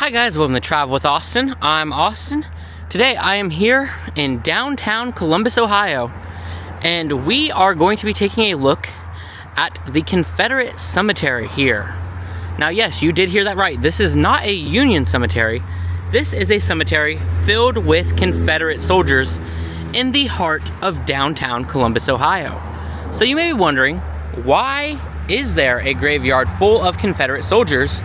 Hi guys, welcome to Travel with Austin. I'm Austin. Today I am here in downtown Columbus, Ohio, and we are going to be taking a look at the Confederate Cemetery here. Now yes, you did hear that right. This is not a Union cemetery. This is a cemetery filled with Confederate soldiers in the heart of downtown Columbus, Ohio. So you may be wondering, why is there a graveyard full of Confederate soldiers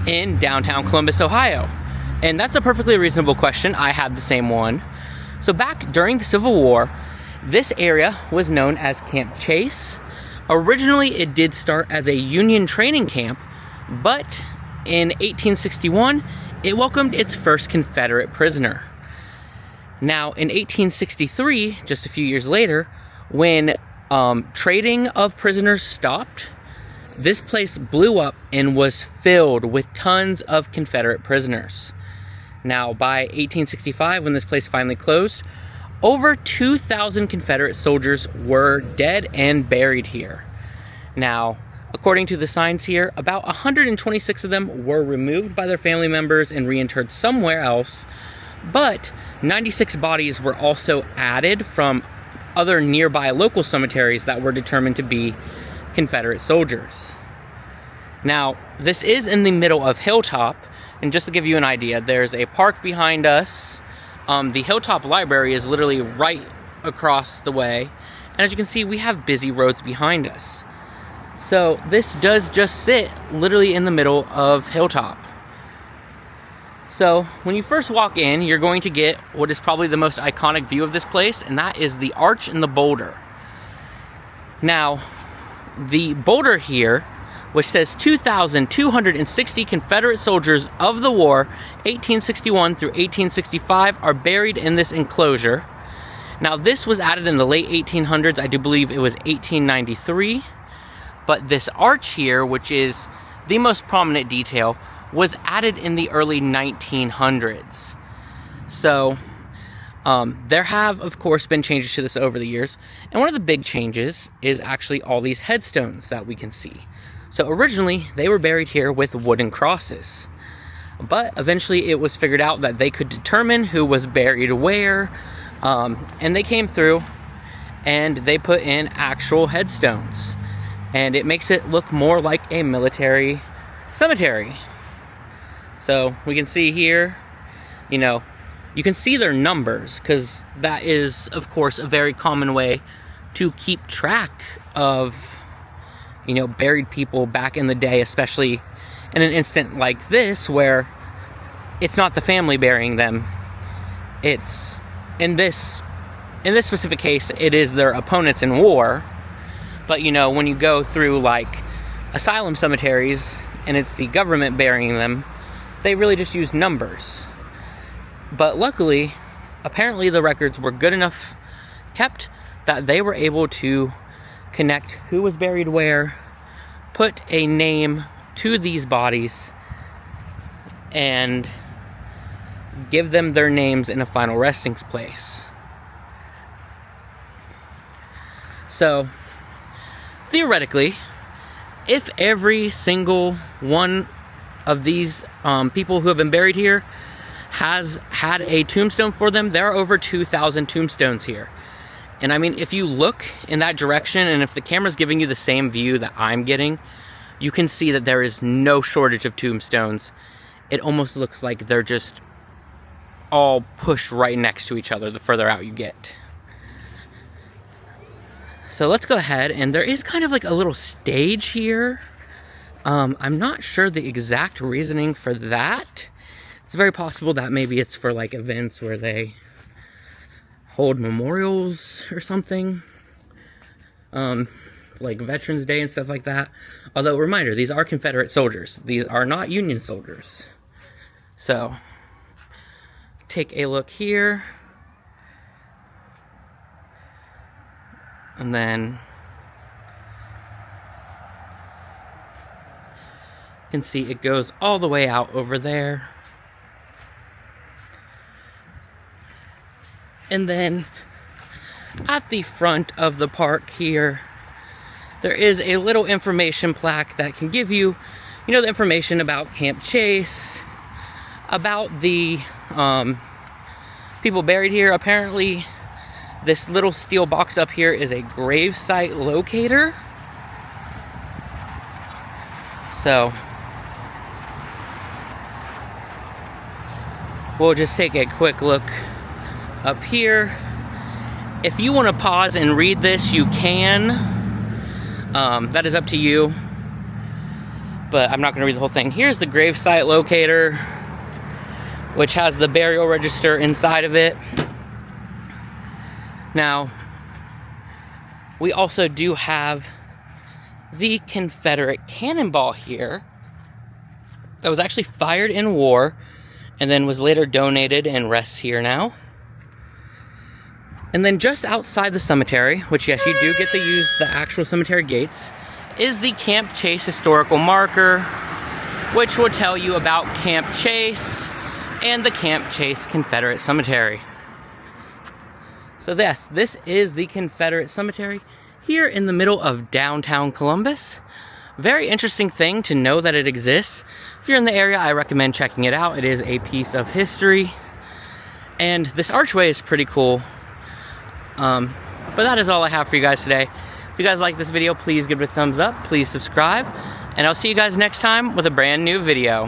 in downtown Columbus, Ohio? And that's a perfectly reasonable question. I had the same one. So back during the Civil War, this area was known as Camp Chase. Originally, it did start as a Union training camp, but in 1861, it welcomed its first Confederate prisoner. Now, in 1863, just a few years later, when trading of prisoners stopped, this place blew up and was filled with tons of Confederate prisoners. Now, by 1865, when this place finally closed, over 2,000 Confederate soldiers were dead and buried here. Now, according to the signs here, about 126 of them were removed by their family members and reinterred somewhere else, but 96 bodies were also added from other nearby local cemeteries that were determined to be Confederate soldiers. Now, this is in the middle of Hilltop, and just to give you an idea, there's a park behind us. The Hilltop Library is literally right across the way, and as you can see, we have busy roads behind us. So this does just sit literally in the middle of Hilltop. So when you first walk in, you're going to get what is probably the most iconic view of this place, and that is the arch and the boulder. Now, the boulder here, which says 2,260 Confederate soldiers of the war, 1861 through 1865, are buried in this enclosure. Now, this was added in the late 1800s. I do believe it was 1893. But this arch here, which is the most prominent detail, was added in the early 1900s. So, there have, of course, been changes to this over the years, and one of the big changes is actually all these headstones that we can see. So originally, they were buried here with wooden crosses, but eventually it was figured out that they could determine who was buried where, and they came through and they put in actual headstones, and it makes it look more like a military cemetery. So we can see here, you can see their numbers, because that is, of course, a very common way to keep track of, buried people back in the day, especially in an instant like this, where it's not the family burying them. It's, in this specific case, it is their opponents in war. But, when you go through, like, asylum cemeteries, and it's the government burying them, they really just use numbers. But luckily, apparently the records were good enough kept that they were able to connect who was buried where, put a name to these bodies, and give them their names in a final resting place. So, theoretically, if every single one of these people who have been buried here has had a tombstone for them, there are over 2,000 tombstones here. And I mean, if you look in that direction, and if the camera's giving you the same view that I'm getting, you can see that there is no shortage of tombstones. It almost looks like they're just all pushed right next to each other the further out you get. So let's go ahead, and there is kind of like a little stage here. I'm not sure the exact reasoning for that. It's very possible that maybe it's for like events where they hold memorials or something. Like Veterans Day and stuff like that. Although, reminder, these are Confederate soldiers. These are not Union soldiers. So, take a look here. And then you can see it goes all the way out over there. And then at the front of the park here, there is a little information plaque that can give you, the information about Camp Chase, about the people buried here. Apparently, this little steel box up here is a gravesite locator. So, we'll just take a quick look up here. If you want to pause and read this, you can. That is up to you. But I'm not going to read the whole thing. Here's the gravesite locator, which has the burial register inside of it. Now, we also do have the Confederate cannonball here that was actually fired in war and then was later donated and rests here now. And then just outside the cemetery, which yes, you do get to use the actual cemetery gates, is the Camp Chase historical marker, which will tell you about Camp Chase and the Camp Chase Confederate Cemetery. So yes, this is the Confederate Cemetery here in the middle of downtown Columbus. Very interesting thing to know that it exists. If you're in the area, I recommend checking it out. It is a piece of history. And this archway is pretty cool. But that is all I have for you guys today. If you guys like this video, please give it a thumbs up. Please subscribe. And I'll see you guys next time with a brand new video.